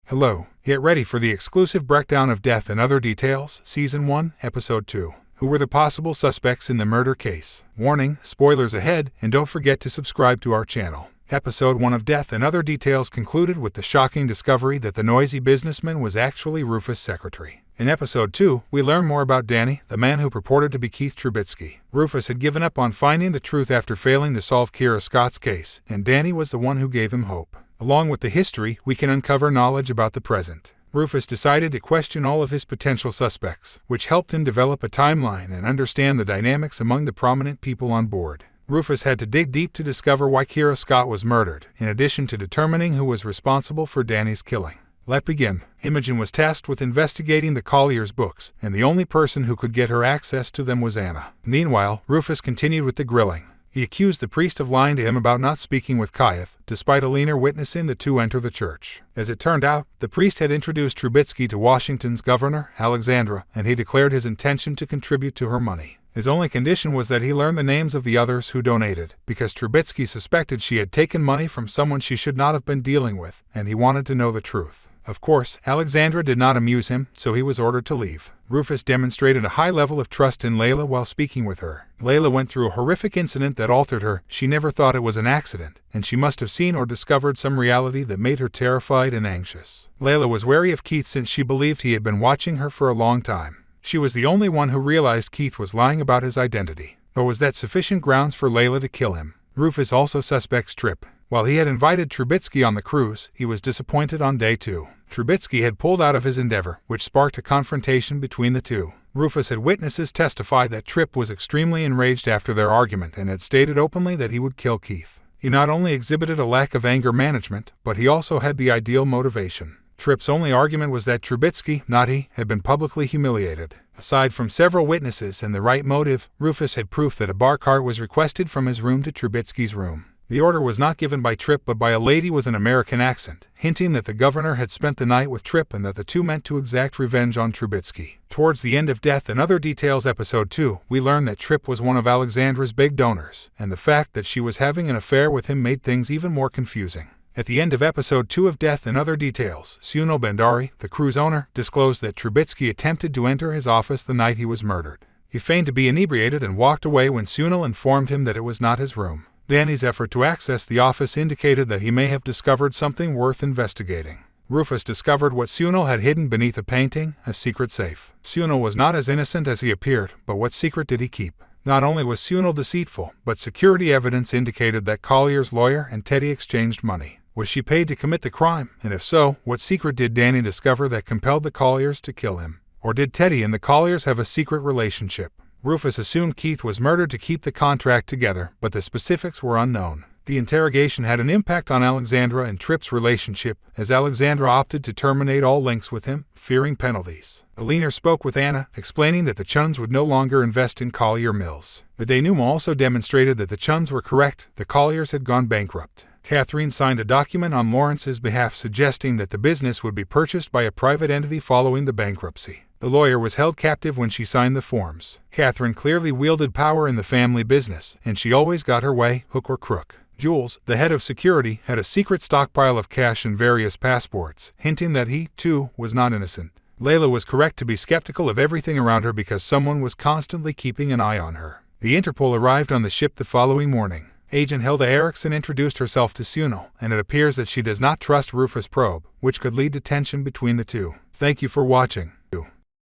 Hello, get ready for the exclusive breakdown of Death and Other Details, Season 1, Episode 2. Who were the possible suspects in the murder case? Warning, spoilers ahead, and don't forget to subscribe to our channel. Episode 1 of Death and Other Details concluded with the shocking discovery that the noisy businessman was actually Rufus' secretary. In Episode 2, we learn more about Danny, the man who purported to be Keith Trubisky. Rufus had given up on finding the truth after failing to solve Kira Scott's case, and Danny was the one who gave him hope. Along with the history, we can uncover knowledge about the present. Rufus decided to question all of his potential suspects, which helped him develop a timeline and understand the dynamics among the prominent people on board. Rufus had to dig deep to discover why Kira Scott was murdered, in addition to determining who was responsible for Danny's killing. Let's begin. Imogen was tasked with investigating the Collier's books, and the only person who could get her access to them was Anna. Meanwhile, Rufus continued with the grilling. He accused the priest of lying to him about not speaking with Kyath, despite Alina witnessing the two enter the church. As it turned out, the priest had introduced Trubisky to Washington's governor, Alexandra, and he declared his intention to contribute to her money. His only condition was that he learn the names of the others who donated, because Trubisky suspected she had taken money from someone she should not have been dealing with, and he wanted to know the truth. Of course, Alexandra did not amuse him, so he was ordered to leave. Rufus demonstrated a high level of trust in Layla while speaking with her. Layla went through a horrific incident that altered her. She never thought it was an accident, and she must have seen or discovered some reality that made her terrified and anxious. Layla was wary of Keith since she believed he had been watching her for a long time. She was the only one who realized Keith was lying about his identity. But was that sufficient grounds for Layla to kill him? Rufus also suspects Tripp. While he had invited Trubisky on the cruise, he was disappointed on day 2. Trubisky had pulled out of his endeavor, which sparked a confrontation between the two. Rufus had witnesses testify that Tripp was extremely enraged after their argument and had stated openly that he would kill Keith. He not only exhibited a lack of anger management, but he also had the ideal motivation. Tripp's only argument was that Trubisky, not he, had been publicly humiliated. Aside from several witnesses and the right motive, Rufus had proof that a bar cart was requested from his room to Trubisky's room. The order was not given by Tripp but by a lady with an American accent, hinting that the governor had spent the night with Tripp and that the two meant to exact revenge on Trubisky. Towards the end of Death and Other Details Episode 2, we learned that Tripp was one of Alexandra's big donors, and the fact that she was having an affair with him made things even more confusing. At the end of Episode 2 of Death and Other Details, Sunil Bhandari, the cruise owner, disclosed that Trubisky attempted to enter his office the night he was murdered. He feigned to be inebriated and walked away when Sunil informed him that it was not his room. Danny's effort to access the office indicated that he may have discovered something worth investigating. Rufus discovered what Sunil had hidden beneath a painting, a secret safe. Sunil was not as innocent as he appeared, but what secret did he keep? Not only was Sunil deceitful, but security evidence indicated that Collier's lawyer and Teddy exchanged money. Was she paid to commit the crime? And if so, what secret did Danny discover that compelled the Colliers to kill him? Or did Teddy and the Colliers have a secret relationship? Rufus assumed Keith was murdered to keep the contract together, but the specifics were unknown. The interrogation had an impact on Alexandra and Tripp's relationship, as Alexandra opted to terminate all links with him, fearing penalties. Alina spoke with Anna, explaining that the Chuns would no longer invest in Collier Mills. The denouement also demonstrated that the Chuns were correct, the Colliers had gone bankrupt. Catherine signed a document on Lawrence's behalf suggesting that the business would be purchased by a private entity following the bankruptcy. The lawyer was held captive when she signed the forms. Catherine clearly wielded power in the family business, and she always got her way, hook or crook. Jules, the head of security, had a secret stockpile of cash and various passports, hinting that he, too, was not innocent. Layla was correct to be skeptical of everything around her because someone was constantly keeping an eye on her. The Interpol arrived on the ship the following morning. Agent Hilda Erickson introduced herself to Sunil, and it appears that she does not trust Rufus' probe, which could lead to tension between the two. Thank you for watching.